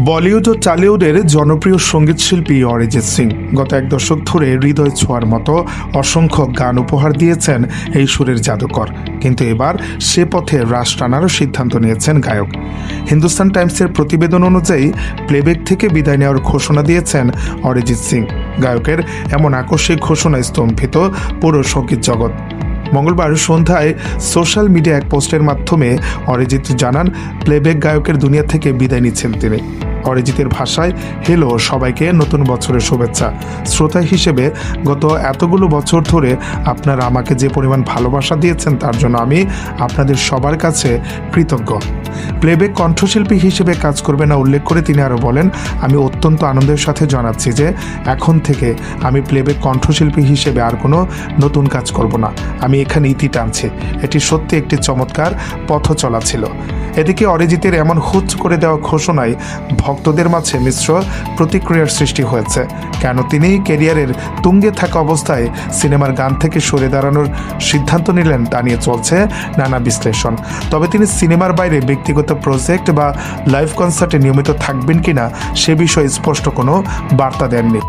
বলিউড ও টলিউডের জনপ্রিয় সঙ্গীতশিল্পী অরিজিৎ সিং গত এক দশক ধরে হৃদয় ছোঁয়ার মতো অসংখ্য গান উপহার দিয়েছেন এই সুরের জাদুকর। কিন্তু এবার সে পথে রাশ টানারও সিদ্ধান্ত নিয়েছেন গায়ক। হিন্দুস্তান টাইমসের প্রতিবেদন অনুযায়ী প্লেব্যাক থেকে বিদায় নেওয়ার ঘোষণা দিয়েছেন অরিজিৎ সিং। গায়কের এমন আকস্মিক ঘোষণায় স্তম্ভিত পুরো সঙ্গীত জগৎ। মঙ্গলবার সন্ধ্যায় সোশ্যাল মিডিয়া এক পোস্টের মাধ্যমে অরিজিৎ জানান প্লেব্যাক গায়কের দুনিয়া থেকে বিদায় নিচ্ছেন তিনি। অরিজিতের ভাষায়, হ্যালো সবাইকে নতুন বছরের শুভেচ্ছা। শ্রোতা হিসেবে গত এতগুলো বছর ধরে আপনারা আমাকে যে পরিমাণ ভালোবাসা দিয়েছেন তার জন্য আমি আপনাদের সবার কাছে কৃতজ্ঞ। প্লেব্যাক কণ্ঠশিল্পী হিসেবে কাজ করবে না উল্লেখ করে তিনি আরও বলেন, আমি অত্যন্ত আনন্দের সাথে জানাচ্ছি যে এখন থেকে আমি প্লেব্যাক কণ্ঠশিল্পী হিসেবে আর কোনো নতুন কাজ করব না। আমি এখানে ইতি টানছি। এটি সত্যি একটি চমৎকার পথ চলা ছিল। এদিকে অরিজিতের এমন হুচ করে দেওয়া ঘোষণায় ভক্তদের মাঝে মিশ্র প্রতিক্রিয়ার সৃষ্টি হয়েছে। কেন তিনি ক্যারিয়ারের তুঙ্গে থাকা অবস্থায় সিনেমার গান থেকে সরে দাঁড়ানোর সিদ্ধান্ত নিলেন তা নিয়ে চলছে নানা বিশ্লেষণ। তবে তিনি সিনেমার বাইরে ব্যক্তিগত প্রজেক্ট বা লাইভ কনসার্টে নিয়মিত থাকবেন কিনা সে বিষয়ে স্পষ্ট কোনো বার্তা দেননি।